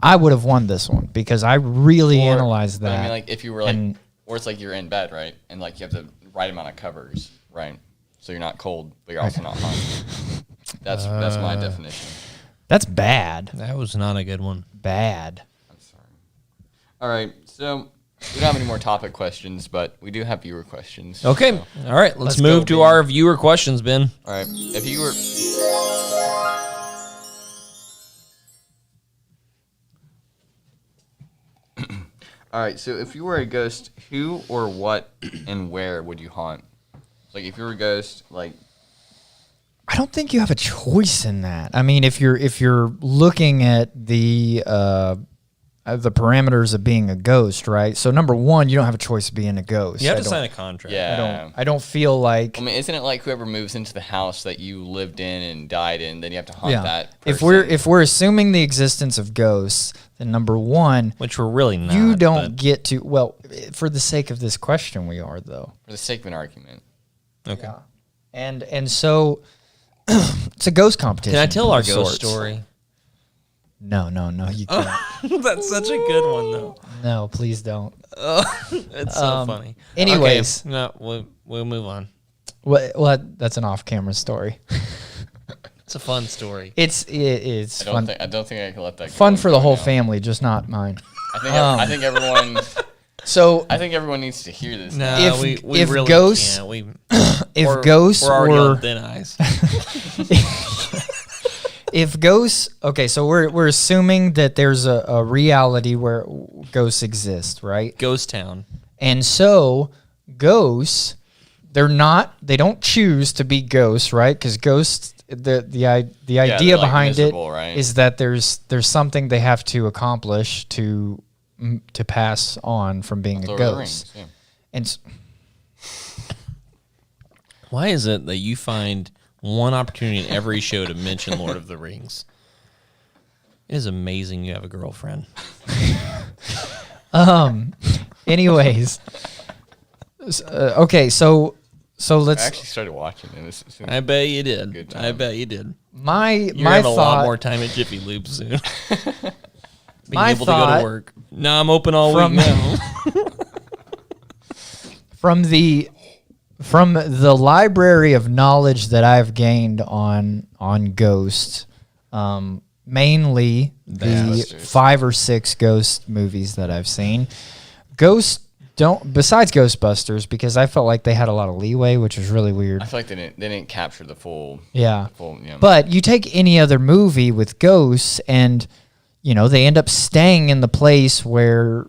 I would have won this one because I really Or- analyzed but that. I mean, like if you were like, and- or it's like you're in bed, right, and like you have the right amount of covers, right, so you're not cold, but you're also not hot. That's my definition. That's bad. That was not a good one. Bad. I'm sorry. All right, so we don't have any more topic questions, but we do have viewer questions. Okay. so- All right. Let's go, move to Ben. our viewer questions, Ben. All right, if you were. All right, so if you were a ghost, who or what and where would you haunt? Like, if you were a ghost, like, I don't think you have a choice in that. I mean, if you're looking at the the parameters of being a ghost, right? So number one, you don't have a choice of being a ghost. You have I to don't- sign a contract. Yeah. I don't feel like I mean, isn't it like whoever moves into the house that you lived in and died in, then you have to haunt that person? If we're assuming the existence of ghosts, then number one, Which we're really not. you don't but- get to. Well, for the sake of this question, we are though. For the sake of an argument. Okay. And so it's a ghost competition. Can I tell our of ghost sorts. story? No, you can't. That's such a good one, though. No, please don't. It's so funny. anyways. Okay, no, we'll move on. Well, that's an off-camera story. It's a fun story. It's I fun. don't think I can let that go Fun for the whole now. family, just not mine. I think everyone So needs to hear this. No, If- we if really ghosts- can't. We, if ghosts we're already were on thin ice. if ghosts, okay, so we're assuming that there's a reality where ghosts exist, right? Ghost Town. And so ghosts, they don't choose to be ghosts, right? Because ghosts, the idea they're, like, behind it miserable, right? is that there's something they have to accomplish to pass on from being a Lord of the ghost. Rings, yeah. And Why is it that you find one opportunity in every show to mention Lord of the Rings? It is amazing you have a girlfriend. anyways, okay, so I let's actually started watching it. As soon I bet you did. Good I time. bet you did. my You're my gonna have a lot thought more time at Jiffy Lube soon. Being My able to go thought to work. No, I'm open all from- week now. from the library of knowledge that I've gained on ghosts, mainly the Ghostbusters. 5 or 6 ghost movies that I've seen. Ghosts don't, besides Ghostbusters, because I felt like they had a lot of leeway, which was really weird. I feel like they didn't capture the full. Yeah. Yeah. But you take any other movie with ghosts and, they end up staying in the place where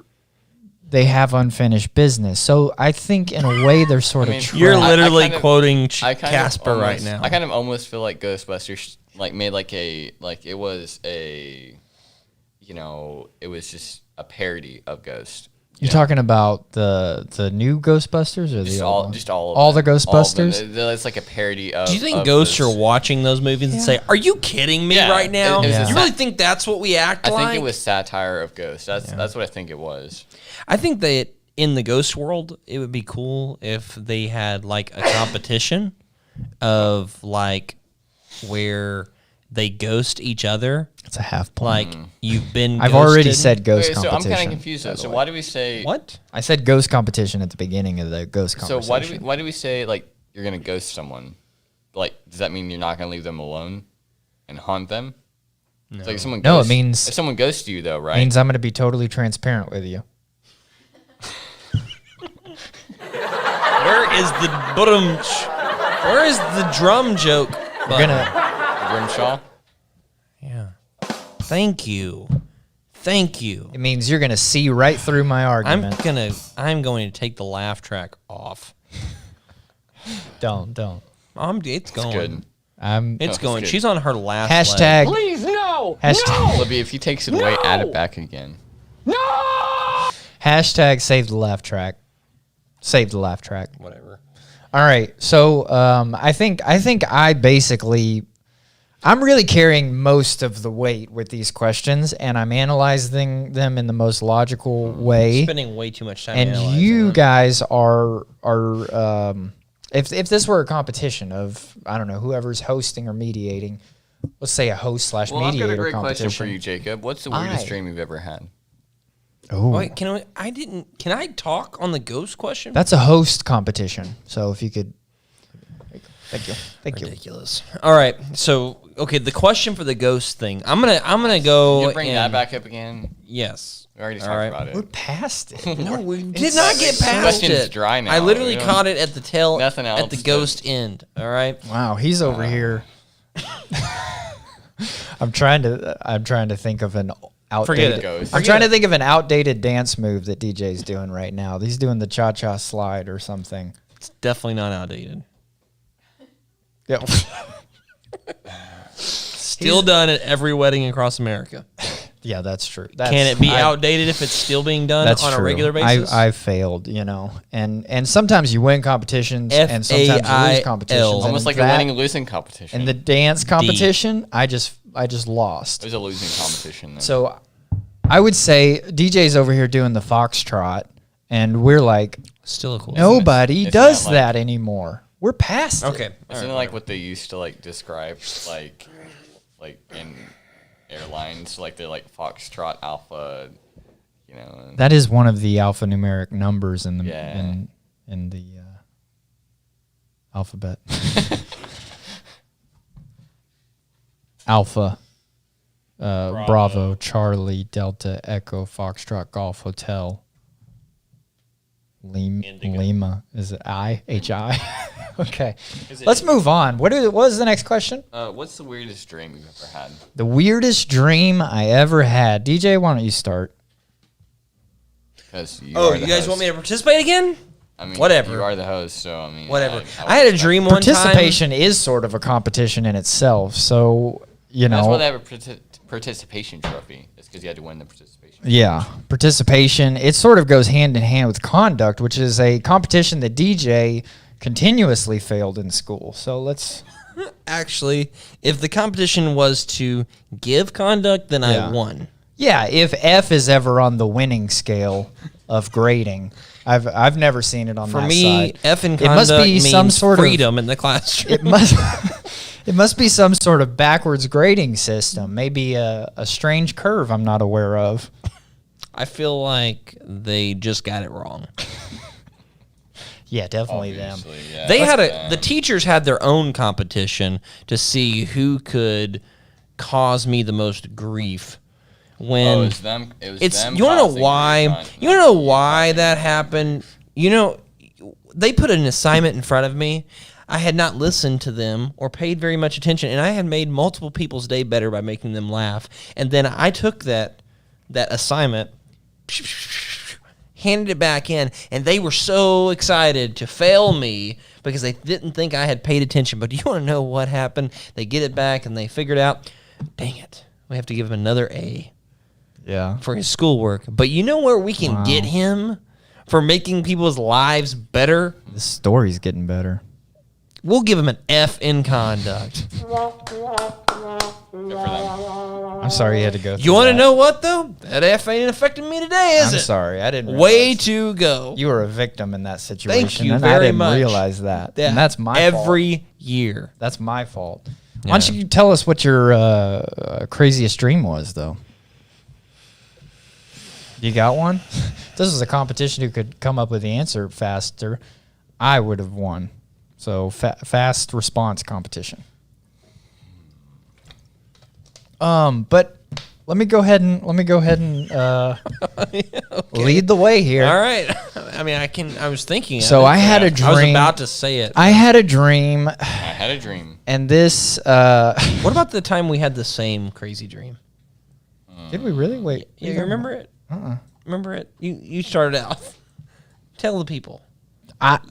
they have unfinished business. So I think in a way they're sort I mean, of trapped. You're I literally kind of- quoting I kind of Casper right almost- now. I kind of almost feel like Ghostbusters made it was a, it was just a parody of Ghost. You're talking about the new Ghostbusters or Just the all, old one? just all of all the them. All of them. Ghostbusters? It's like a parody of. Do you think of ghosts those- are watching those movies and say, "Are you kidding me Yeah, right now? it was a You really think that's what we act I like?" think it was satire of Ghost. That's what I think it was. I think that in the ghost world, it would be cool if they had like a competition of like where they ghost each other. It's a half point. Like you've been. I've already ghosted. said ghost Wait, so I'm competition. kind of confused. by Though. the So way. why do we say What? I said ghost competition at the beginning of the ghost So conversation. why do we say like you're gonna ghost someone? Like, does that mean you're not gonna leave them alone and haunt them? No. It's like if someone No, it ghosts, means- if someone ghosts you though, right? means I'm going to be totally transparent with you. Where is the Where is the drum joke? We're gonna. Grimshaw. Yeah. Thank you. Thank you. It means you're gonna see right through my argument. I'm going to take the laugh track off. Don't. It's going. Good. I'm It's Oh, going. that's good. She's on her last hashtag. leg. Please, no! Hashtag- Libby, if he takes it away, add it back again. No! Hashtag save the laugh track. Save the laugh track. Whatever. All right. So I think I basically I'm really carrying most of the weight with these questions, and I'm analyzing them in the most logical way. Spending way too much time. And analyzing you them. guys are if this were a competition of I don't know whoever's hosting or mediating, let's say a host / Well, I've mediator got a great competition. question for you, Jacob. What's the weirdest I- dream you've ever had? Oh, Wait, can I talk on the ghost question? that's a host competition. So if you could, thank you. ridiculous. All right. So, okay, the question for the ghost thing. I'm gonna go. You bring that back up again. Yes. We already All talked right. about We're it. past it. No, we did not get past question's it. dry now. I literally We don't- caught it at the tail. Nothing at else the to- ghost end. All right. Wow, he's over here. I'm trying to think of an Forget outdated. it. Ghost. I'm Forget trying to it. think of an outdated dance move that DJ's doing right now. He's doing the cha-cha slide or something. It's definitely not outdated. Yeah. Still done at every wedding across America. Yeah, that's true. Can it be outdated if it's still being done That's on true. a regular basis? I've failed, and sometimes you win competitions, and sometimes you lose F-A-I-L. competitions. and Almost like that, a winning and losing competition. in the dance competition. I just lost. It was a losing competition. Then. So I would say DJ's over here doing the foxtrot, and we're like, Still a cool. nobody Isn't does that like- that anymore. We're past it. Okay. Isn't it like what they used to like describe like in airlines, like they're like Foxtrot Alpha, you know? And That is one of the alphanumeric numbers in the Yeah. in the alphabet. Alpha, Bravo, Charlie, Delta, Echo, Foxtrot, Golf, Hotel. Lima. Is it H-I? Okay. Let's move on. What is the next question? what's the weirdest dream you've ever had? The weirdest dream I ever had. DJ, why don't you start? Because you You guys want me to participate again? I mean, Whatever. You are the host, so I mean, Whatever. I I had a dream one time. Participation is sort of a competition in itself. So, That's why know. they have a participation trophy. It's because you had to win the participation. Yeah, participation. It sort of goes hand in hand with conduct, which is a competition that DJ continuously failed in school. So let's. Actually, if the competition was to give conduct, then Yeah. I won. Yeah, if F is ever on the winning scale of grading, I've never seen it on For that me, side. F in It conduct must be means some sort of- freedom in the classroom. It must. It must be some sort of backwards grading system. Maybe a strange curve I'm not aware of. I feel like they just got it wrong. Yeah, definitely them. Obviously, yeah. They had That's the teachers had their own competition to see who could cause me the most grief. When Oh, it was them. It was it's them you want to know causing why? grief, You want to know why that happened? You know, they put an assignment in front of me. I had not listened to them or paid very much attention, and I had made multiple people's day better by making them laugh. And then I took that assignment, handed it back in, and they were so excited to fail me because they didn't think I had paid attention. But do you want to know what happened? They get it back, and they figured out, dang it, we have to give him another A Yeah. for his schoolwork. But you know where we can get him for making people's lives better? The story's getting better. We'll give him an F in conduct. Good for them. I'm sorry you had to go through You want to that. know what, though? That F ain't affecting me today, is I'm it? sorry. I didn't Way realize. to go. You were a victim in that situation. you and I very didn't much. realize that. Yeah, And that's my fault. every year. That's my fault. Why don't you tell us what your craziest dream was, though? You got one? This was a competition who could come up with the answer faster. I would have won. So fast response competition. But let me go ahead and lead the way here. All right. I mean, I was thinking. of So it. I had a I was dream. about to say it. I had a dream, I had a dream. and this. What about the time we had the same crazy dream? Did we really? Wait. You remember it? Remember it? You started out. Tell the people.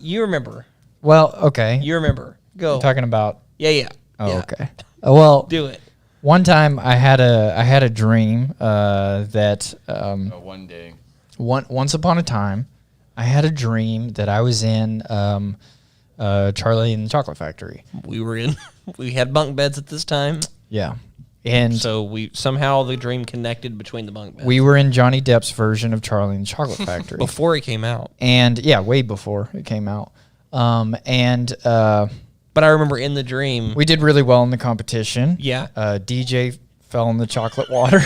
You remember. Well, okay. You remember. Go. Talking about. Yeah. Oh, Yeah. okay. Well, Do it. one time I had a dream that One day. once upon a time I had a dream that I was in Charlie and the Chocolate Factory. We had bunk beds at this time, Yeah, and so we somehow the dream connected between the bunk beds. we were in Johnny Depp's version of Charlie and the Chocolate Factory. before it came out. And yeah, way before it came out. But I remember in the dream. We did really well in the competition. Yeah. DJ fell in the chocolate water.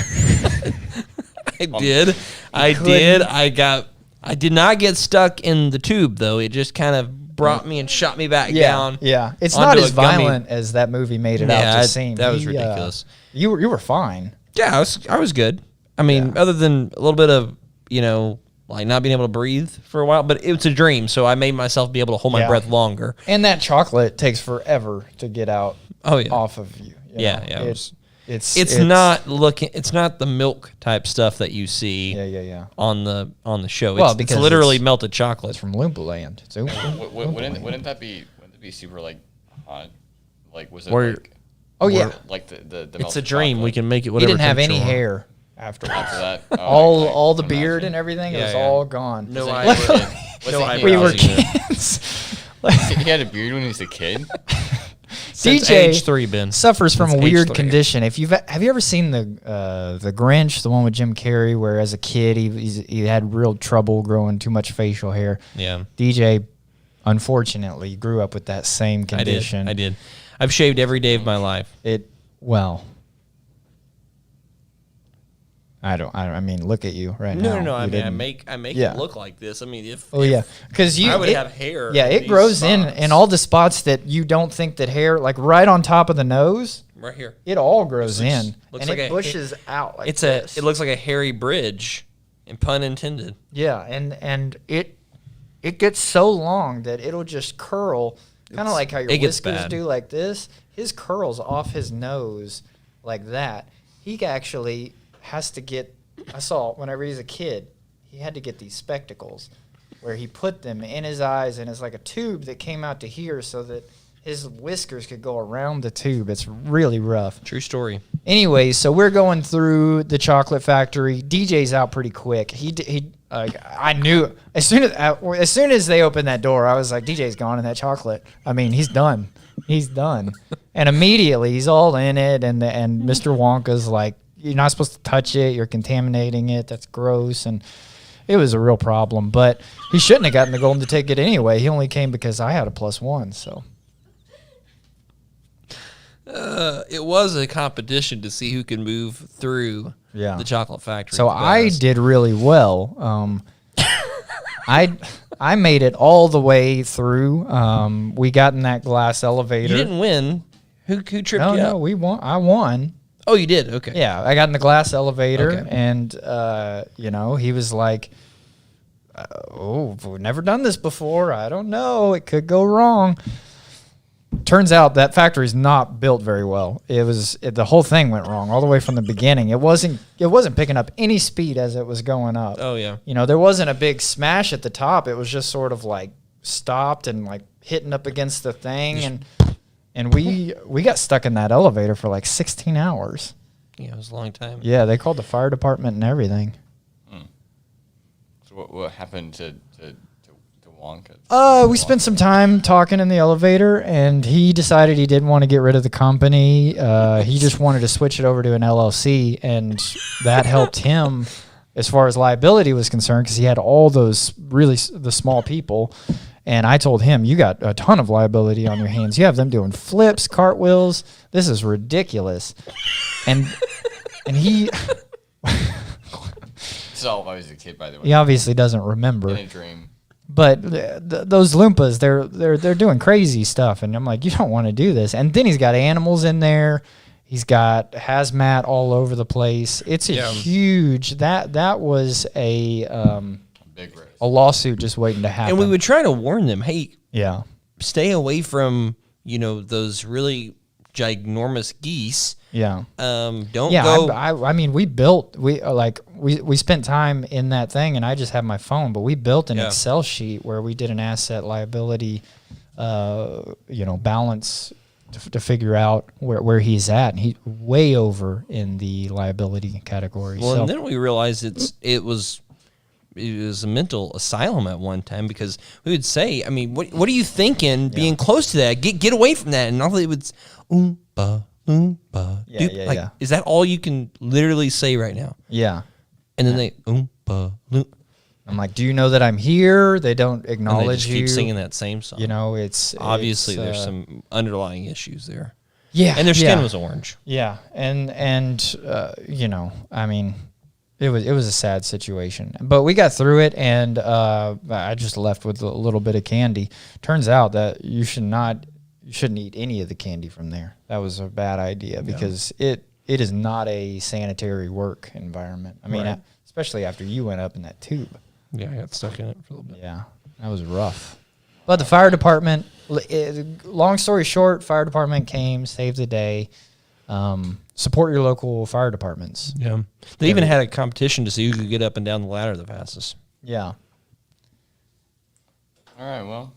I did. I did not get stuck in the tube though. It just kind of brought me and shot me back down. Yeah. It's onto not as a gummy. violent as that movie made it Yeah, out to seem. that was ridiculous. You were fine. Yeah, I was good. I mean, other than a little bit of, like not being able to breathe for a while, but it was a dream, so I made myself be able to hold my Yeah. breath longer. And that chocolate takes forever to get out Oh yeah. off of you. Yeah, know? yeah, it was- It's It's not the milk type stuff that you see Yeah. on the show. Well, It's because literally it's- melted chocolate. It's from Loompa Land. It's Wouldn't that be super like hot? Like was it Or- like Oh yeah. like the It's a melted dream. We chocolate? can make it He whatever. didn't have any temperature we want. hair. afterwards. After that, all the I beard imagine. and everything, it Yeah, was yeah. all gone. No Was it- eyebrows. was No it- eyebrows. We were either. kids. He had a beard when he was a kid. Since DJ age 3, Ben. suffers from a Since age weird 3. condition. Have you ever seen the Grinch, the one with Jim Carrey, where as a kid he had real trouble growing too much facial hair? Yeah. DJ, unfortunately, grew up with that same condition. I did. I've shaved every day of my life. I mean, look at you right No, now. no. I You mean, didn't- I make Yeah. it look like this. I mean, if Oh yeah, because I would have hair. Yeah, in it these grows spots. in all the spots that you don't think that hair, like right on top of the nose, right here. it all grows Looks- in looks and like it a- bushes out. Like It's this. it looks like a hairy bridge, and pun intended. Yeah, and it gets so long that it'll just curl, kind of like how your it gets whiskers bad. do, like this. His curls off his nose like that. He actually has to get. I saw whenever he was a kid, he had to get these spectacles, where he put them in his eyes, and it's like a tube that came out to here, so that his whiskers could go around the tube. It's really rough. True story. Anyway, so we're going through the chocolate factory. DJ's out pretty quick. I knew as soon as they opened that door, I was like, DJ's gone in that chocolate. I mean, he's done. He's done. And immediately he's all in it, and Mr. Wonka's like, you're not supposed to touch it. You're contaminating it. That's gross. And it was a real problem. But he shouldn't have gotten the golden ticket anyway. He only came because I had a +1. So. It was a competition to see who can move through Yeah. the chocolate factory. So the I best. did really well. I made it all the way through. We got in that glass elevator. You didn't win. Who tripped No, you no, up? we won. I won. Oh, you did. Okay. Yeah, I got in the glass elevator, Okay. and he was like, "Oh, we've never done this before. I don't know. It could go wrong." Turns out that factory's not built very well. The whole thing went wrong all the way from the beginning. It wasn't picking up any speed as it was going up. Oh yeah. There wasn't a big smash at the top. It was just sort of like stopped and like hitting up against the thing, and we got stuck in that elevator for like 16 hours. Yeah, it was a long time. Yeah, they called the fire department and everything. So what happened to Wonka? We spent some time talking in the elevator, and he decided he didn't want to get rid of the company. He just wanted to switch it over to an LLC, and that helped him as far as liability was concerned, because he had all those the small people. And I told him, you got a ton of liability on your hands. You have them doing flips, cartwheels. This is ridiculous. And he This is all I was a kid, by the way. he obviously doesn't remember. In a dream. But those Loompas, they're doing crazy stuff, and I'm like, you don't want to do this. And then he's got animals in there. He's got hazmat all over the place. It's a huge that was Big risk. a lawsuit just waiting to happen. And we would try to warn them, hey, yeah. stay away from those really ginormous geese. Yeah. Don't Yeah, go. I mean, we spent time in that thing, and I just have my phone, but we built an Yeah. Excel sheet where we did an asset liability, balance to figure out where he's at, and he's way over in the liability category. Well, so, and then we realized it was a mental asylum at one time, because we would say, I mean, what are you thinking being close to that? Get away from that. And all it would oompa, oompa. Yeah, doop. yeah, like, yeah. is that all you can literally say right now? yeah. And then they oompa, loop. I'm like, do you know that I'm here? They don't And they acknowledge just you. keep singing that same song. It's Obviously, it's, there's some underlying issues there. yeah, And their skin yeah. was orange. Yeah, and I mean, it was a sad situation, but we got through it, and I just left with a little bit of candy. Turns out that you shouldn't eat any of the candy from there. That was a bad idea, because it is not a sanitary work environment. I mean, Right. especially after you went up in that tube. Yeah, I got stuck in it for a little bit. Yeah, that was rough. But the fire department, long story short, fire department came, saved the day. Support your local fire departments. Yeah. They even had a competition to see who could get up and down the ladder the fastest. Yeah. All right, well.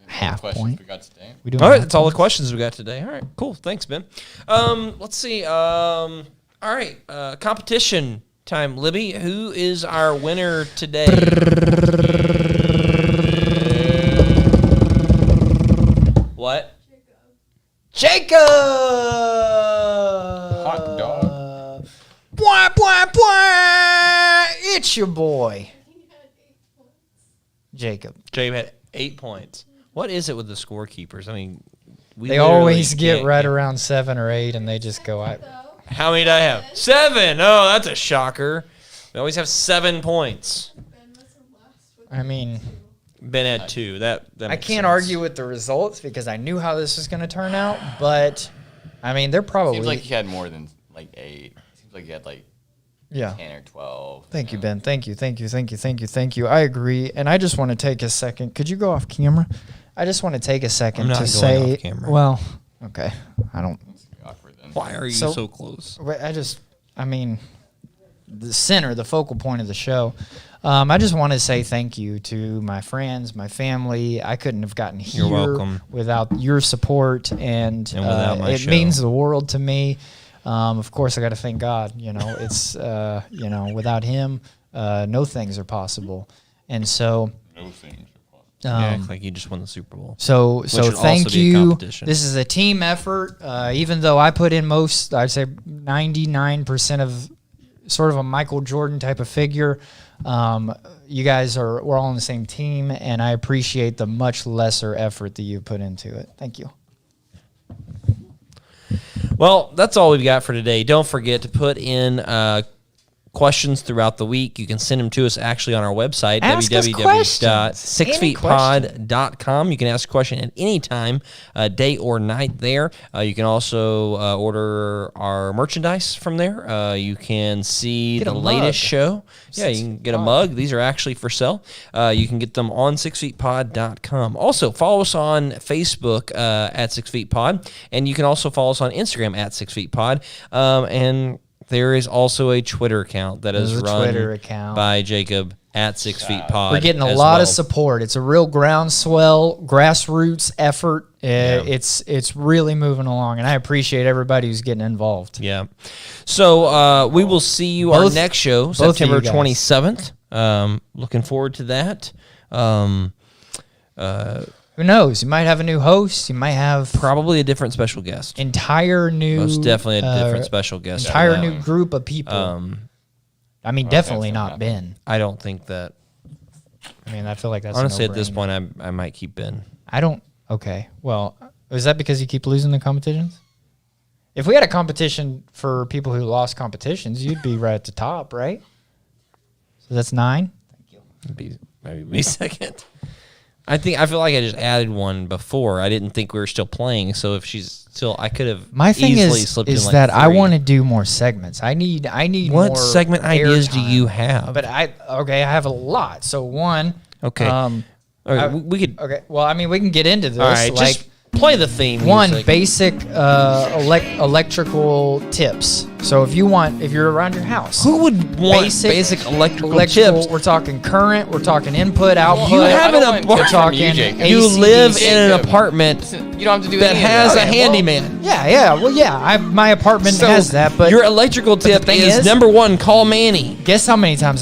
Half questions point. we got today. We doing All right, half that's all the points? questions we got today. All right, cool. Thanks, Ben. Let's see. All right, competition time, Libby. Who is our winner today? What? Jacob! Hot dog. Bwah, bwah, bwah! It's your boy. Jacob. Jacob had 8 points. What is it with the scorekeepers? I mean, we They literally always get can't right around 7 or 8, and they just go, How many did I have? 7. Oh, that's a shocker. We always have 7 points. I mean, Ben had 2. That I makes can't sense. argue with the results because I knew how this was going to turn out, but, I mean, they're probably... Seems like he had more than like 8. Seems like he had like yeah. 10 or 12. Thank you, Ben. Thank you. I agree. And I just want to take a second. Could you go off camera? I just want to take a second I'm not to going say... off camera. Well, okay. I don't... Awkward then. Why are you So- so close? Wait, I mean, the center, the focal point of the show. I just want to say thank you to my friends, my family. I couldn't have gotten here welcome. without your support, and without my it show. means the world to me. Of course, I got to thank God. You know, it's without Him, no things are possible, and so. No things. You act like you just won the Super Bowl. So should also thank be a you. competition. This is a team effort. Even though I put in most, I'd say 99% of sort of a Michael Jordan type of figure. You guys we're all on the same team, and I appreciate the much lesser effort that you put into it. Thank you. Well, that's all we've got for today. Don't forget to put in questions throughout the week. You can send them to us actually on our website, Ask us questions. www.sixfeetpod.com. You can ask a question at any time, day or night there. You can also order our merchandise from there. You can see Get the a latest mug. show. Yeah, you can get a mug. These are actually for sale. You can get them on sixfeetpod.com. Also, follow us on Facebook at 6 Feet Pod, and you can also follow us on Instagram at 6 Feet Pod. And there is also a Twitter account that is There's a run Twitter account. by Jacob at 6 Feet Pod. We're getting a as lot well. of support. It's a real groundswell, grassroots effort. It's really moving along, and I appreciate everybody who's getting involved. Yeah. So we will see you our Both- next show, both of you September guys. 27th. Looking forward to that. Who knows? You might have a new host. You might have Probably a different special guest. entire new, Most definitely a different special guest. for entire that new one. group of people. I mean, definitely not Ben. I don't think that. I mean, I feel like that's a Honestly, at this no-brainer. point, I might keep Ben. I don't. Okay, well, is that because you keep losing the competitions? If we had a competition for people who lost competitions, you'd be right at the top, right? So that's 9. Maybe be second. I feel like I just added one before. I didn't think we were still playing. So if she's still, I could have My thing easily is slipped in like that I 3. want to do more segments. I need What more segment ideas do airtime. you have? But I have a lot. So one. Okay. All right, I- we could. Okay. Well, I mean, we can get into this. All right, like just play the theme. one music. basic electrical tips. So if you're around your house, Who would want basic electrical tips? We're talking current. We're talking input, output. You have I an don't want apartment. tips from you, Jacob. You AC/DC. live in an Jacob. apartment You don't have to do that any of has a that. Okay, well, handyman. Yeah. Well, yeah. My apartment So has that, but your electrical tip thing is is- number 1. Call Manny. guess how many times